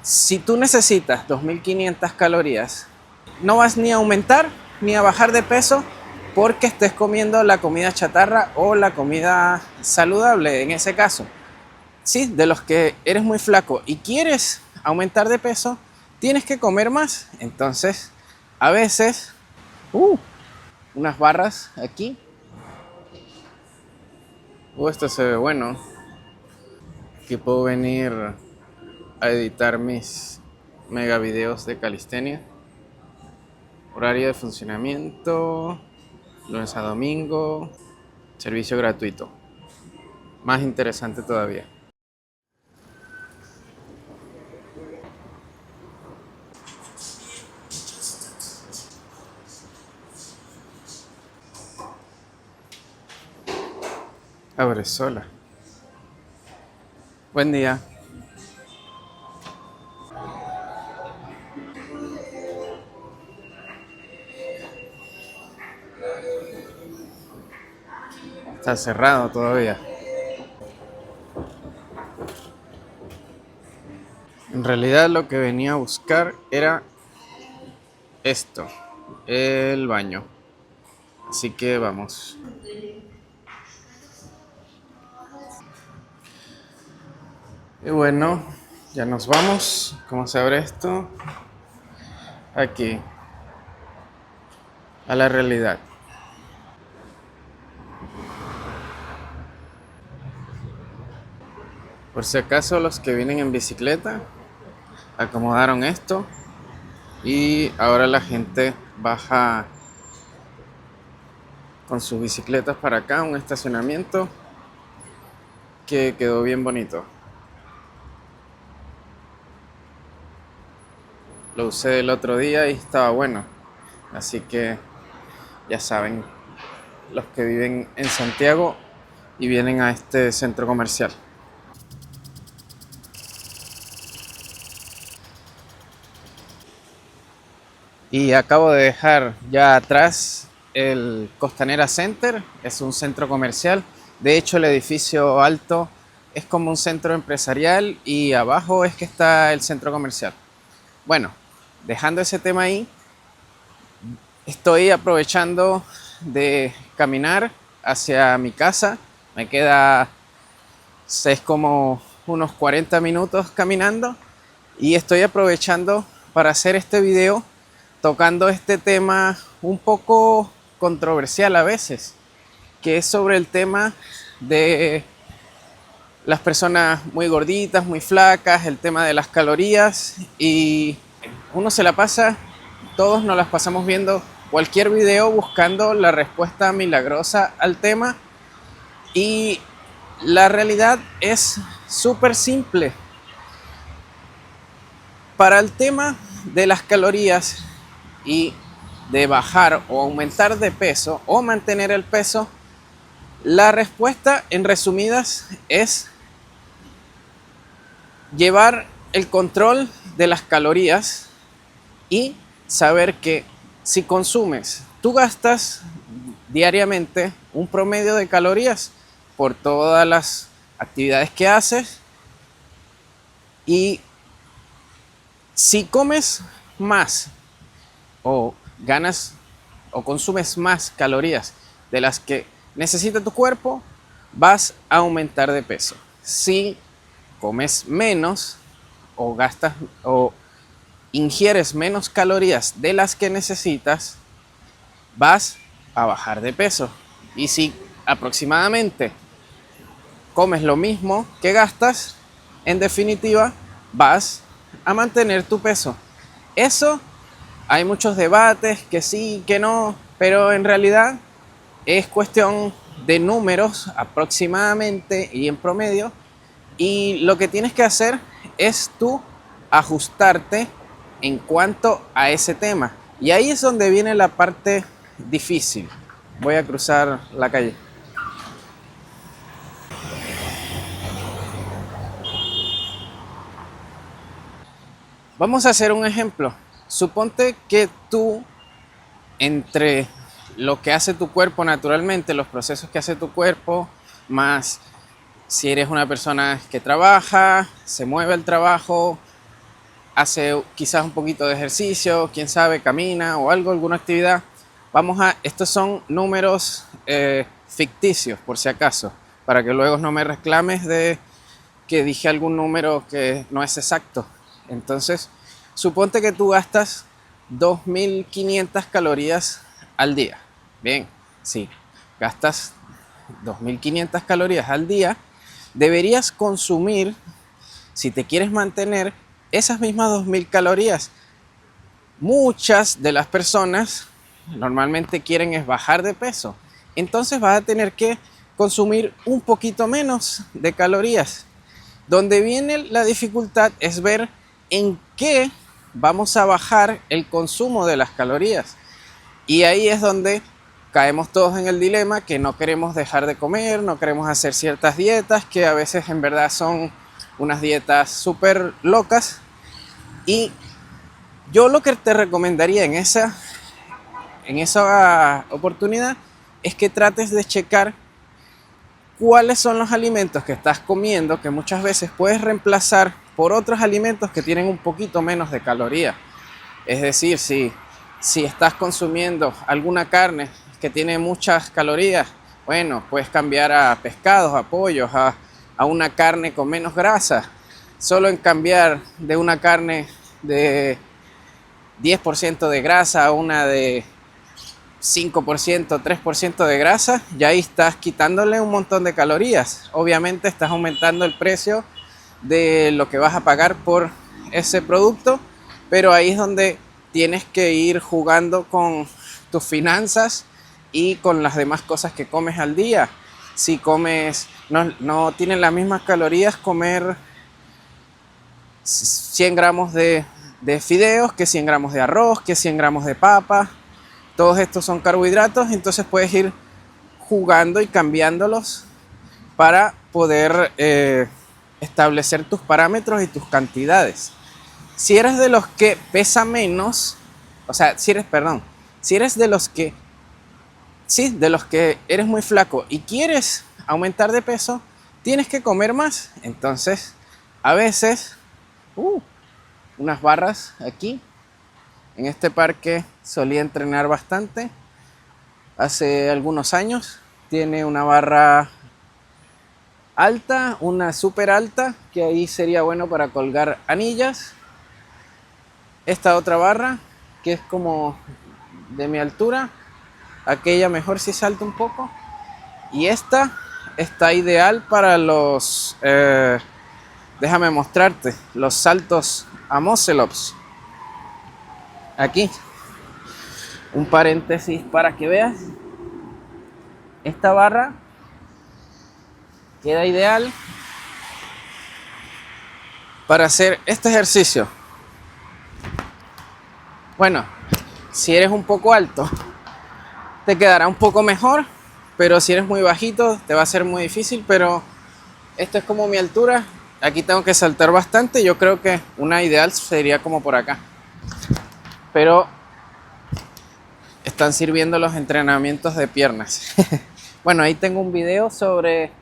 Si tú necesitas 2500 calorías, no vas ni a aumentar ni a bajar de peso porque estés comiendo la comida chatarra o la comida saludable en ese caso. Sí, de los que eres muy flaco y quieres aumentar de peso, tienes que comer más. Entonces, a veces, unas barras aquí. Esto se ve bueno. Aquí puedo venir a editar mis mega videos de calistenia. Horario de funcionamiento, lunes a domingo, servicio gratuito. Más interesante todavía. Abre sola. Buen día. Está cerrado todavía. En realidad lo que venía a buscar era esto, el baño. Así que vamos. Y bueno, ya nos vamos. ¿Cómo se abre esto? Aquí. A la realidad. Por si acaso los que vienen en bicicleta acomodaron esto y ahora la gente baja con sus bicicletas para acá, un estacionamiento que quedó bien bonito. Lo usé el otro día y estaba bueno, así que ya saben, los que viven en Santiago y vienen a este centro comercial. Y acabo de dejar ya atrás el Costanera Center, es un centro comercial. De hecho, el edificio alto es como un centro empresarial y abajo es que está el centro comercial. Bueno, dejando ese tema ahí, estoy aprovechando de caminar hacia mi casa. Me queda, es como unos 40 minutos caminando y estoy aprovechando para hacer este video tocando este tema un poco controversial a veces, que es sobre el tema de las personas muy gorditas, muy flacas, el tema de las calorías, y uno se la pasa, todos nos las pasamos viendo cualquier video buscando la respuesta milagrosa al tema, y la realidad es súper simple. Para el tema de las calorías y de bajar o aumentar de peso o mantener el peso, la respuesta en resumidas es llevar el control de las calorías y saber que si consumes, tú gastas diariamente un promedio de calorías por todas las actividades que haces, y si comes más o ganas o consumes más calorías de las que necesita tu cuerpo, vas a aumentar de peso. Si comes menos o gastas o ingieres menos calorías de las que necesitas, vas a bajar de peso. Y si aproximadamente comes lo mismo que gastas, en definitiva vas a mantener tu peso. Eso hay muchos debates, que sí, que no, pero en realidad es cuestión de números aproximadamente y en promedio, y lo que tienes que hacer es tú ajustarte en cuanto a ese tema. Y ahí es donde viene la parte difícil. Voy a cruzar la calle. Vamos a hacer un ejemplo. Suponte que tú, entre lo que hace tu cuerpo naturalmente, los procesos que hace tu cuerpo, más si eres una persona que trabaja, se mueve al trabajo, hace quizás un poquito de ejercicio, quién sabe, camina o algo, alguna actividad. Estos son números ficticios, por si acaso, para que luego no me reclames de que dije algún número que no es exacto. Entonces, suponte que tú gastas 2.500 calorías al día. Bien, sí, gastas 2.500 calorías al día. Deberías consumir, si te quieres mantener, esas mismas 2.000 calorías. Muchas de las personas normalmente quieren es bajar de peso. Entonces vas a tener que consumir un poquito menos de calorías. Donde viene la dificultad es ver en qué vamos a bajar el consumo de las calorías. Y ahí es donde caemos todos en el dilema que no queremos dejar de comer, no queremos hacer ciertas dietas que a veces en verdad son unas dietas súper locas. Y yo lo que te recomendaría en esa oportunidad es que trates de checar cuáles son los alimentos que estás comiendo que muchas veces puedes reemplazar por otros alimentos que tienen un poquito menos de calorías. Es decir, si estás consumiendo alguna carne que tiene muchas calorías, bueno, puedes cambiar a pescados, a pollos, a una carne con menos grasa. Solo en cambiar de una carne de 10% de grasa a una de 5%, 3% de grasa, ya ahí estás quitándole un montón de calorías. Obviamente estás aumentando el precio de lo que vas a pagar por ese producto, pero ahí es donde tienes que ir jugando con tus finanzas y con las demás cosas que comes al día. Si comes, no tienen las mismas calorías comer 100 gramos de fideos que 100 gramos de arroz, que 100 gramos de papa. Todos estos son carbohidratos, entonces puedes ir jugando y cambiándolos para poder establecer tus parámetros y tus cantidades. Si eres de los que pesa menos, o sea, si eres de los que eres muy flaco y quieres aumentar de peso, tienes que comer más. Entonces, a veces, unas barras aquí. En este parque solía entrenar bastante hace algunos años. Tiene una barra alta, una súper alta, que ahí sería bueno para colgar anillas. Esta otra barra, que es como de mi altura, aquella mejor si salto un poco. Y esta está ideal para los, déjame mostrarte, los saltos a muscle ups. Aquí, un paréntesis para que veas. Esta barra queda ideal para hacer este ejercicio. Bueno, si eres un poco alto, te quedará un poco mejor, pero si eres muy bajito, te va a ser muy difícil. Pero esto es como mi altura. Aquí tengo que saltar bastante. Yo creo que una ideal sería como por acá. Pero están sirviendo los entrenamientos de piernas. Bueno, ahí tengo un video sobre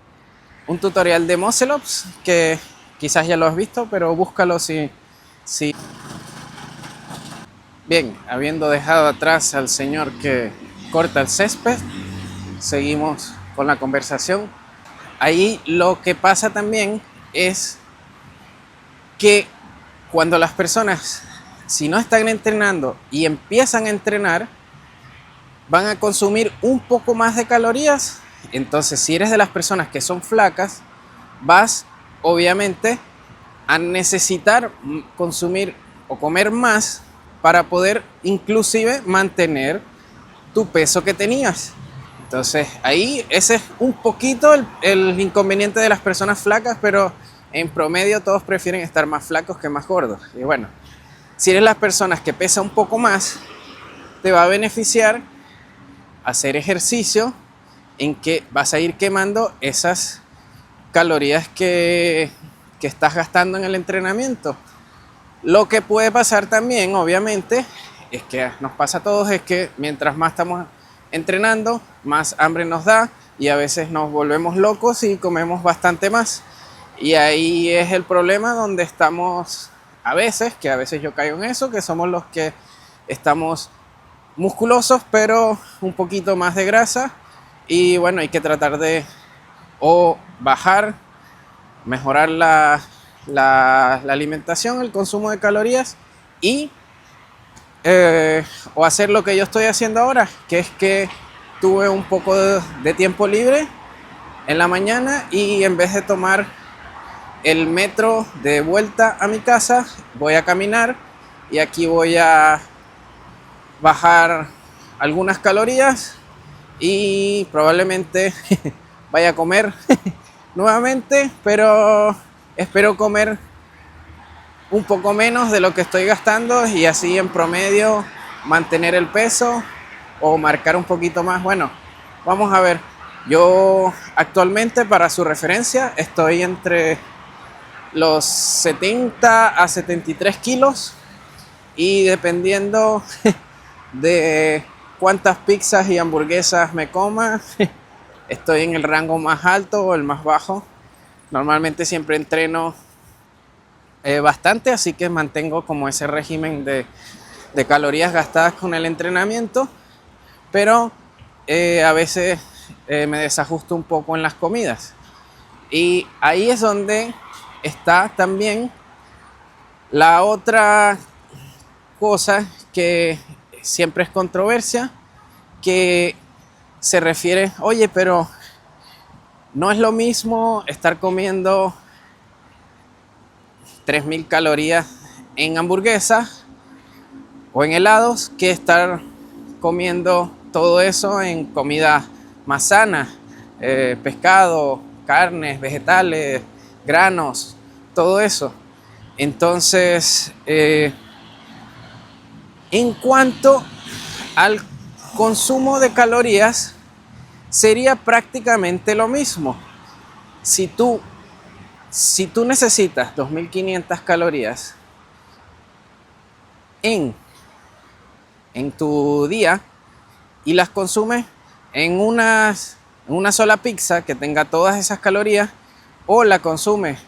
un tutorial de muscle ups que quizás ya lo has visto, pero búscalo si. Bien, habiendo dejado atrás al señor que corta el césped, seguimos con la conversación. Ahí lo que pasa también es que cuando las personas, si no están entrenando y empiezan a entrenar, van a consumir un poco más de calorías. Entonces, si eres de las personas que son flacas, vas obviamente a necesitar consumir o comer más para poder inclusive mantener tu peso que tenías. Entonces, ahí ese es un poquito el inconveniente de las personas flacas, pero en promedio todos prefieren estar más flacos que más gordos. Y bueno, si eres las personas que pesa un poco más, te va a beneficiar hacer ejercicio en que vas a ir quemando esas calorías que estás gastando en el entrenamiento. Lo que puede pasar también, obviamente, es que nos pasa a todos, es que mientras más estamos entrenando, más hambre nos da y a veces nos volvemos locos y comemos bastante más. Y ahí es el problema donde estamos a veces yo caigo en eso, que somos los que estamos musculosos, pero un poquito más de grasa. Y bueno, hay que tratar de o bajar, mejorar la alimentación, el consumo de calorías y o hacer lo que yo estoy haciendo ahora, que es que tuve un poco de tiempo libre en la mañana y en vez de tomar el metro de vuelta a mi casa, voy a caminar y aquí voy a bajar algunas calorías y probablemente vaya a comer nuevamente, pero espero comer un poco menos de lo que estoy gastando y así en promedio mantener el peso o marcar un poquito más. Bueno, vamos a ver. Yo actualmente, para su referencia, estoy entre los 70 a 73 kilos y dependiendo de cuántas pizzas y hamburguesas me coma, estoy en el rango más alto o el más bajo. Normalmente siempre entreno bastante, así que mantengo como ese régimen de calorías gastadas con el entrenamiento, pero a veces me desajusto un poco en las comidas. Y ahí es donde está también la otra cosa que siempre es controversia, que se refiere, oye, pero no es lo mismo estar comiendo 3000 calorías en hamburguesas o en helados que estar comiendo todo eso en comida más sana, pescado, carnes, vegetales, granos, todo eso. Entonces, en cuanto al consumo de calorías, sería prácticamente lo mismo. Si tú necesitas 2500 calorías en tu día y las consumes en una sola pizza que tenga todas esas calorías, o la consumes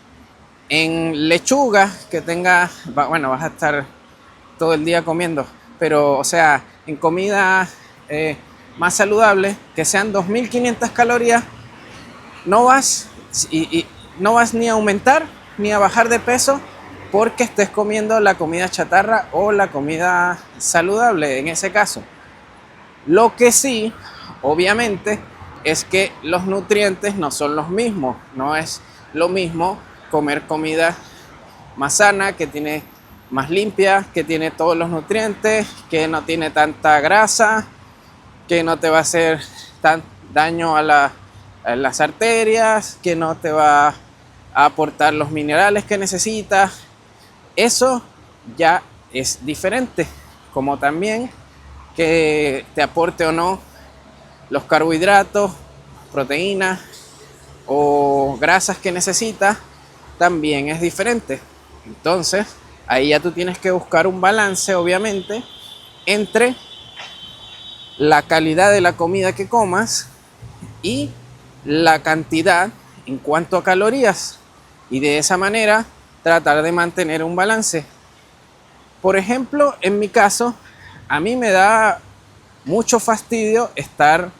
en lechuga que tenga, bueno, vas a estar todo el día comiendo, pero o sea, en comida más saludable, que sean 2500 calorías, no vas no vas ni a aumentar ni a bajar de peso porque estés comiendo la comida chatarra o la comida saludable en ese caso. Lo que sí, obviamente, es que los nutrientes no son los mismos. No es lo mismo comer comida más sana, que tiene más limpia, que tiene todos los nutrientes, que no tiene tanta grasa, que no te va a hacer tan daño a las arterias, que no te va a aportar los minerales que necesitas. Eso ya es diferente, como también que te aporte o no los carbohidratos, proteínas o grasas que necesitas, también es diferente. Entonces, ahí ya tú tienes que buscar un balance, obviamente, entre la calidad de la comida que comas y la cantidad en cuanto a calorías, y de esa manera tratar de mantener un balance. Por ejemplo, en mi caso, a mí me da mucho fastidio estar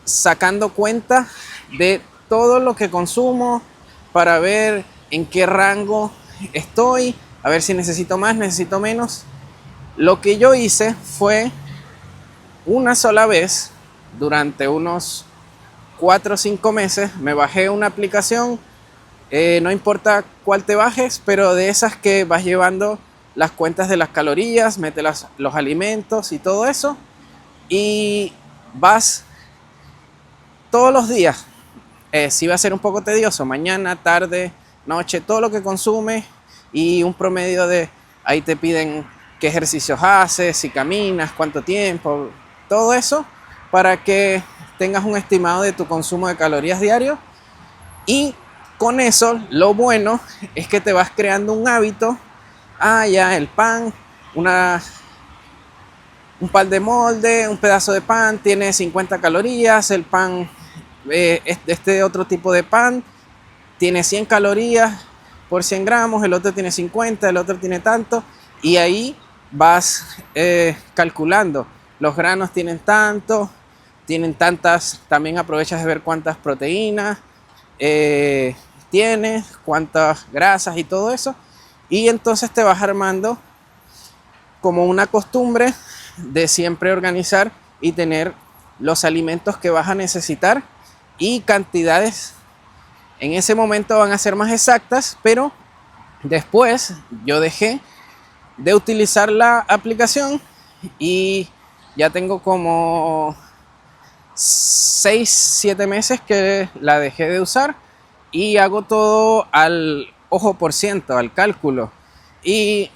sacando cuenta de todo lo que consumo para ver en qué rango estoy, a ver si necesito más, necesito menos. Lo que yo hice fue una sola vez, durante unos 4 o 5 meses, me bajé una aplicación, no importa cuál te bajes, pero de esas que vas llevando las cuentas de las calorías, metes los alimentos y todo eso, y vas todos los días. Sí va a ser un poco tedioso, mañana, tarde, noche, todo lo que consumes, y un promedio de, ahí te piden qué ejercicios haces, si caminas, cuánto tiempo, todo eso, para que tengas un estimado de tu consumo de calorías diario. Y con eso, lo bueno es que te vas creando un hábito. Ya el pan, un pan de molde, un pedazo de pan tiene 50 calorías, el pan, este otro tipo de pan tiene 100 calorías, por 100 gramos, el otro tiene 50, el otro tiene tanto, y ahí vas calculando. Los granos tienen tanto, tienen tantas, también aprovechas de ver cuántas proteínas tienes, cuántas grasas y todo eso, y entonces te vas armando como una costumbre de siempre organizar y tener los alimentos que vas a necesitar, y cantidades en ese momento van a ser más exactas, pero después yo dejé de utilizar la aplicación y ya tengo como 6-7 meses que la dejé de usar y hago todo al ojo por ciento, al cálculo. Y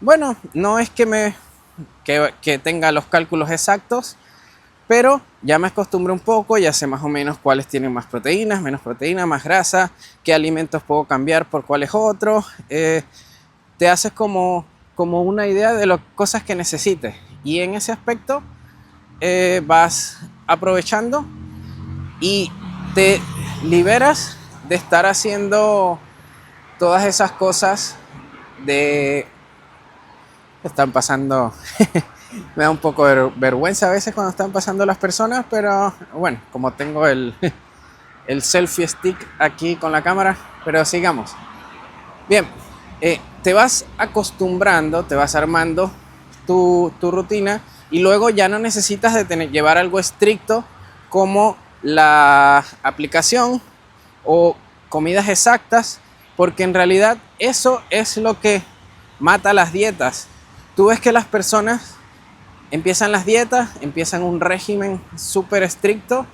bueno, no es que tenga los cálculos exactos, pero ya me acostumbré un poco, ya sé más o menos cuáles tienen más proteínas, menos proteínas, más grasa, qué alimentos puedo cambiar por cuáles otros. Te haces como una idea de las cosas que necesites, y en ese aspecto vas aprovechando y te liberas de estar haciendo todas esas cosas de... Están pasando... Me da un poco de vergüenza a veces cuando están pasando las personas, pero bueno, como tengo el selfie stick aquí con la cámara, pero sigamos. Bien, te vas acostumbrando, te vas armando tu rutina, y luego ya no necesitas de llevar algo estricto como la aplicación o comidas exactas, porque en realidad eso es lo que mata las dietas. Tú ves que las personas empiezan las dietas, empiezan un régimen súper estricto,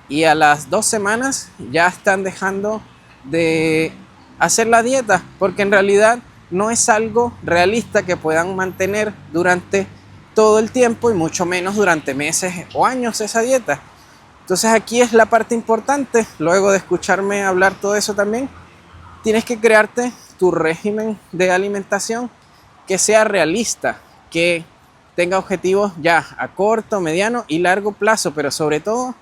y a las 2 semanas ya están dejando de hacer la dieta, porque en realidad no es algo realista que puedan mantener durante todo el tiempo, y mucho menos durante meses o años esa dieta. Entonces aquí es la parte importante. Luego de escucharme hablar todo eso también, tienes que crearte tu régimen de alimentación que sea realista, que tenga objetivos ya a corto, mediano y largo plazo, pero sobre todo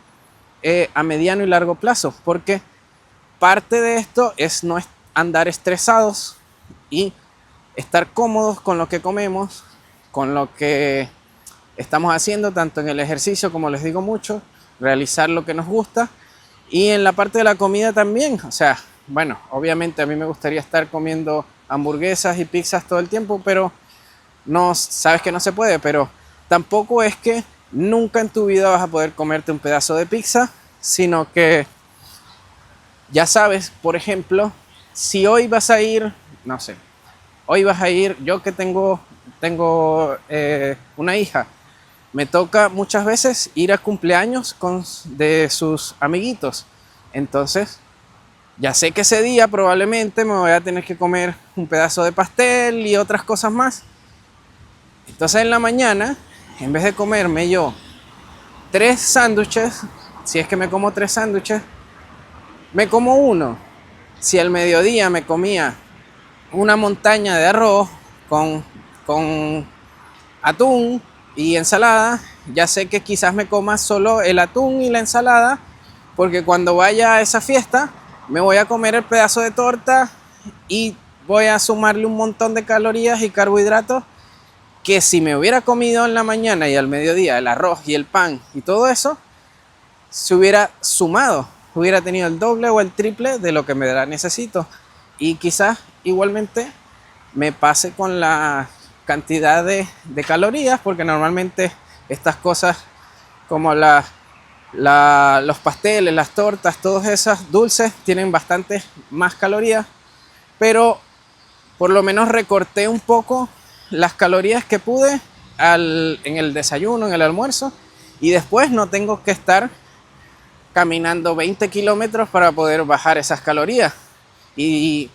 a mediano y largo plazo, porque parte de esto es no andar estresados y estar cómodos con lo que comemos, con lo que estamos haciendo, tanto en el ejercicio, como les digo mucho, realizar lo que nos gusta, y en la parte de la comida también. O sea, bueno, obviamente a mí me gustaría estar comiendo hamburguesas y pizzas todo el tiempo, pero no, sabes que no se puede. Pero tampoco es que nunca en tu vida vas a poder comerte un pedazo de pizza, sino que ya sabes, por ejemplo, si hoy vas a ir, no sé, hoy vas a ir, yo que tengo una hija, me toca muchas veces ir a cumpleaños de sus amiguitos. Entonces, ya sé que ese día probablemente me voy a tener que comer un pedazo de pastel y otras cosas más. Entonces en la mañana, en vez de comerme yo 3 sándwiches, si es que me como 3 sándwiches, me como uno. Si al mediodía me comía una montaña de arroz con atún y ensalada, ya sé que quizás me coma solo el atún y la ensalada, porque cuando vaya a esa fiesta me voy a comer el pedazo de torta y voy a sumarle un montón de calorías y carbohidratos, que si me hubiera comido en la mañana y al mediodía el arroz y el pan y todo eso, se hubiera sumado, hubiera tenido el doble o el triple de lo que me necesito. Y quizás igualmente me pase con la cantidad de calorías, porque normalmente estas cosas como los pasteles, las tortas, todas esas dulces tienen bastantes más calorías, pero por lo menos recorté un poco las calorías que pude en el desayuno, en el almuerzo, y después no tengo que estar caminando 20 kilómetros para poder bajar esas calorías. Y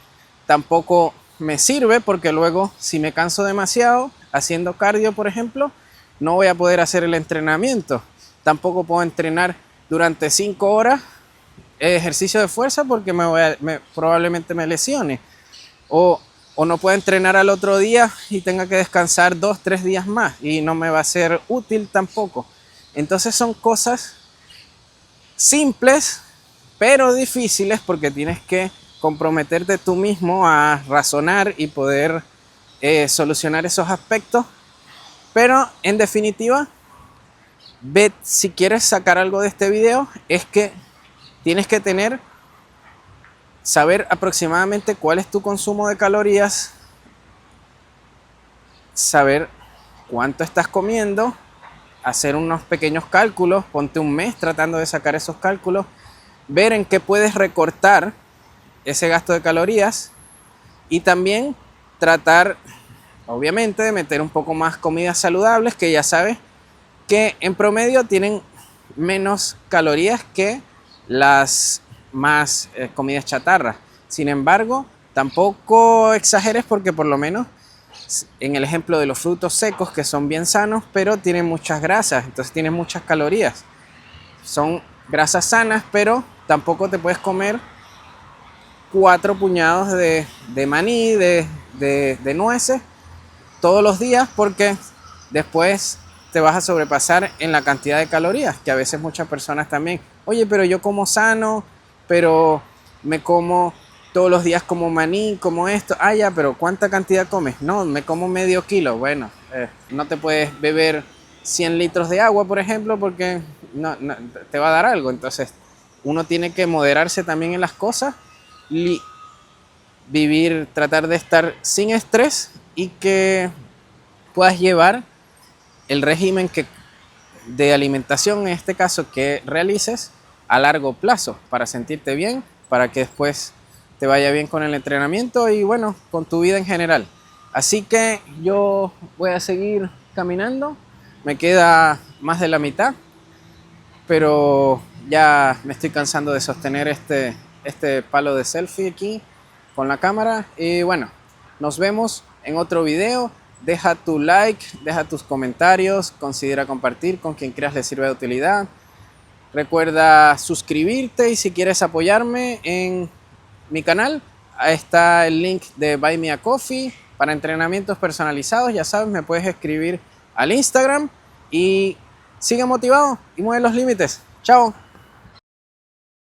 tampoco me sirve, porque luego si me canso demasiado haciendo cardio, por ejemplo, no voy a poder hacer el entrenamiento. Tampoco puedo entrenar durante 5 horas ejercicio de fuerza, porque probablemente me lesione. O no puedo entrenar al otro día y tenga que descansar 2-3 días más, y no me va a ser útil tampoco. Entonces son cosas simples pero difíciles, porque tienes que comprometerte tú mismo a razonar y poder solucionar esos aspectos. Pero en definitiva, ve, si quieres sacar algo de este video, es que tienes que saber aproximadamente cuál es tu consumo de calorías, saber cuánto estás comiendo, hacer unos pequeños cálculos, ponte un mes tratando de sacar esos cálculos, ver en qué puedes recortar ese gasto de calorías y también tratar, obviamente, de meter un poco más comidas saludables, que ya sabes que en promedio tienen menos calorías que las más comidas chatarras. Sin embargo, tampoco exageres, porque por lo menos en el ejemplo de los frutos secos, que son bien sanos, pero tienen muchas grasas, entonces tienen muchas calorías. Son grasas sanas, pero tampoco te puedes comer 4 puñados de maní, de nueces todos los días, porque después te vas a sobrepasar en la cantidad de calorías, que a veces muchas personas también, oye, pero yo como sano, pero me como todos los días como maní, como esto, ya, pero ¿cuánta cantidad comes? No, me como medio kilo. Bueno, no te puedes beber 100 litros de agua, por ejemplo, porque no, te va a dar algo. Entonces, uno tiene que moderarse también en las cosas y vivir, tratar de estar sin estrés y que puedas llevar el régimen de alimentación, en este caso, que realices a largo plazo para sentirte bien, para que después te vaya bien con el entrenamiento y bueno, con tu vida en general. Así que yo voy a seguir caminando, me queda más de la mitad, pero ya me estoy cansando de sostener este palo de selfie aquí con la cámara. Y bueno, nos vemos en otro video. Deja tu like, deja tus comentarios, considera compartir con quien creas le sirve de utilidad. Recuerda suscribirte y si quieres apoyarme en mi canal, ahí está el link de Buy Me a Coffee para entrenamientos personalizados. Ya sabes, me puedes escribir al Instagram y sigue motivado y mueve los límites. Chao.